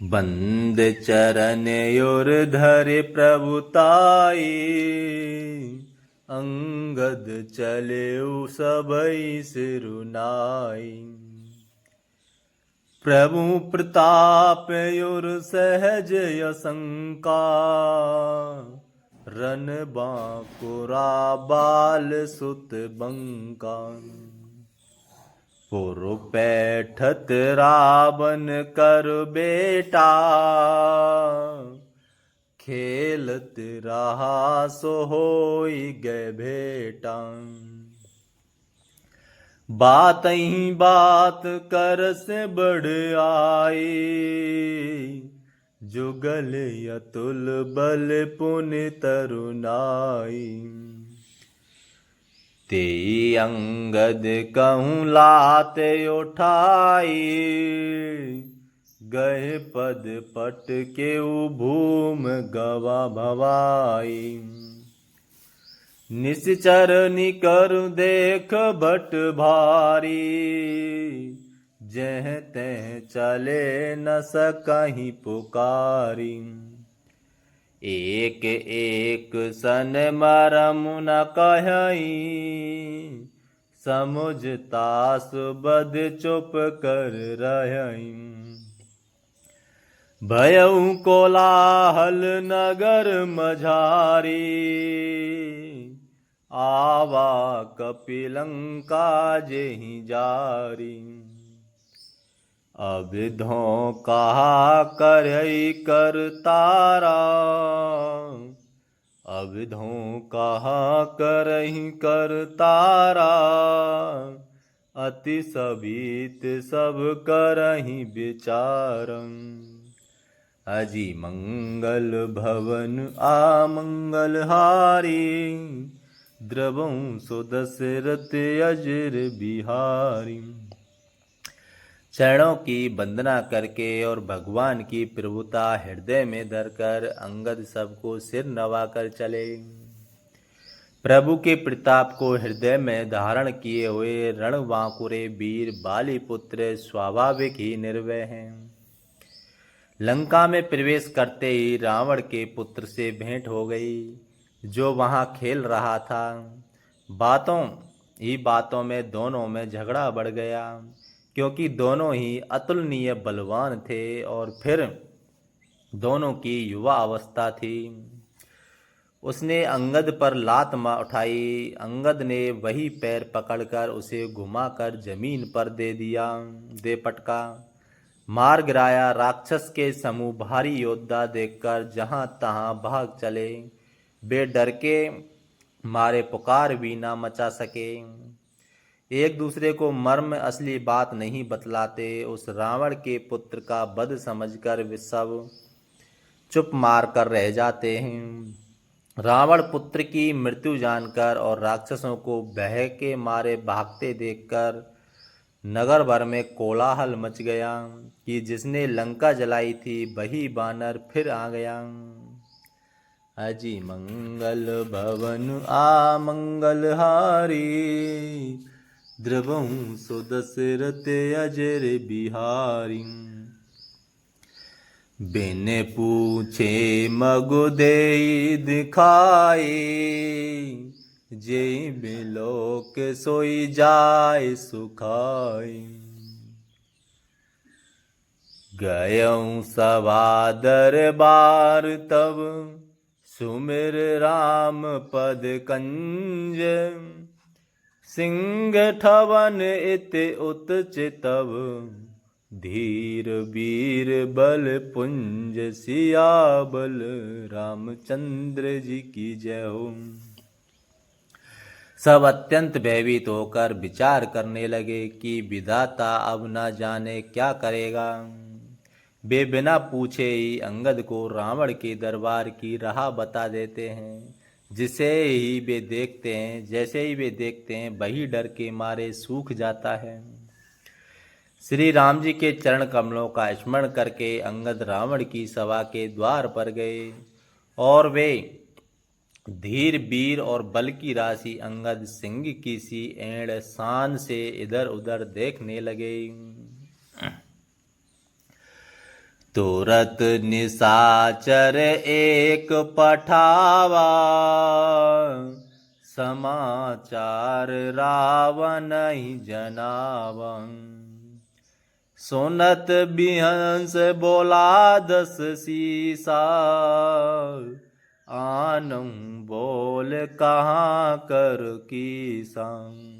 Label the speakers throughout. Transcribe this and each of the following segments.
Speaker 1: बंद चरण योर धरे प्रभुताई, अंगद चले सबई सिरुनाई। प्रभु प्रताप योर सहज यशंका, रन बांकुरा बाल सुत बंका। पुर पैठत रावण कर बेटा, खेलत रहा सो होई गए भेटा। बात ही बात कर से बढ़ आई, जुगल यतुल बल पुनि तरुनाई। तेई अंगद कहूँ लात उठाई, गए पद पट के भूम गवा भवाई। निश्चर निकर देख भट भारी, जह तह चले न सकहीं पुकारी। एक एक सन मरम न कहई, समुझता सुबद चुप कर रहई। भयउ कोलाहल नगर मझारी, आवा कपिलंका जेहि जारी। अविधों कहा करई कर तारा, अविधों कहा करही कर तारा। अति सभीत सब करही विचारम, अजी मंगल भवन आमंगल हारी। द्रवं सुदशरथ अजर बिहारी। चरणों की वंदना करके और भगवान की प्रभुता हृदय में धरकर अंगद सबको सिर नवाकर चले। प्रभु के प्रताप को हृदय में धारण किए हुए रणबांकुरे वीर बाली पुत्र स्वाभाविक ही निर्भय हैं। लंका में प्रवेश करते ही रावण के पुत्र से भेंट हो गई, जो वहां खेल रहा था। बातों में दोनों में झगड़ा बढ़ गया, क्योंकि दोनों ही अतुलनीय बलवान थे और फिर दोनों की युवा अवस्था थी। उसने अंगद पर लात उठाई। अंगद ने वही पैर पकड़कर उसे घुमाकर जमीन पर दे पटका, मार गिराया। राक्षस के समूह भारी योद्धा देखकर जहां तहां भाग चले। वे डर के मारे पुकार भी ना मचा सके। एक दूसरे को मर्म असली बात नहीं बतलाते। उस रावण के पुत्र का वध समझकर वे सब चुप मार कर रह जाते हैं। रावण पुत्र की मृत्यु जानकर और राक्षसों को भय के मारे भागते देखकर नगर भर में कोलाहल मच गया कि जिसने लंका जलाई थी वही बानर फिर आ गया। अजी मंगल भवन आ मंगल हारी, द्रवं सुदशरथ अजर बिहारी। बिन पूछे मगु देई दिखाई, जे बिलोक सोई जाय सुखाई। गयऊँ सभा दरबार तब, सुमिर राम पद कंज। सिंह ठवन इत उत चितव, धीर वीर बल पुंज। सियाबल रामचंद्र जी की जय हो। सब अत्यंत भयभीत होकर विचार करने लगे कि विधाता अब न जाने क्या करेगा। वे बिना पूछे ही अंगद को रावण के दरबार की राह बता देते हैं। जैसे ही वे देखते हैं वही डर के मारे सूख जाता है। श्री राम जी के चरण कमलों का स्मरण करके अंगद रावण की सभा के द्वार पर गए और वे धीर वीर और बल की राशि अंगद सिंह की सी एड़ शान से इधर उधर देखने लगे। तुरत निशाचर एक पठावा, समाचार रावण ही जनावन। सुनत बिहंस बोला दस सीसा, आनम बोल कहाँ कर की संग।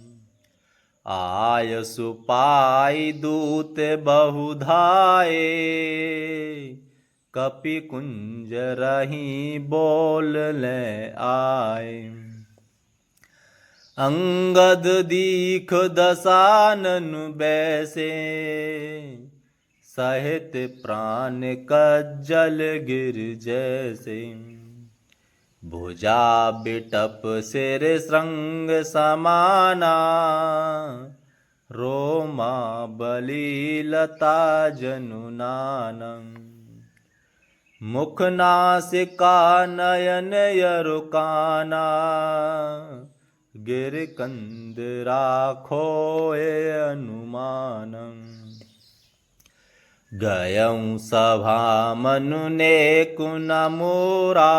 Speaker 1: आय सुपाई दूत बहुधाए, कपि कुंज रही बोल ले आए। अंगद दीख दसानन बैसे, सहित प्राण कज्जल गिर जैसे। भुजा बिटप सिर श्रृंग समाना, रोमा बलि लता जनुनानं। मुख नासिका नयन यरुकाना, गिर कंद राखोए अनुमानं। गयं सभा मनु ने कुन मोरा,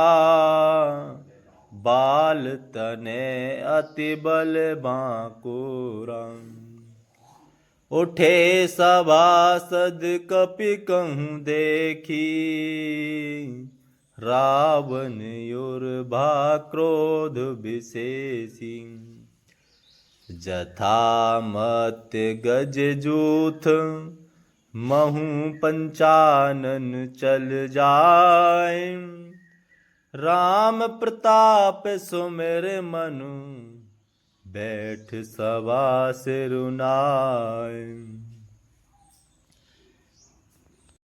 Speaker 1: बाल तने अति बल बांकुरा। उठे सभासद कपि कहूँ देखी, रावण युर्भा क्रोध विशेषी। जथा मत गज जूथ महु पंचानन चल जाय। राम प्रताप सुमिर मनु, बैठ सभा सिरुनाय।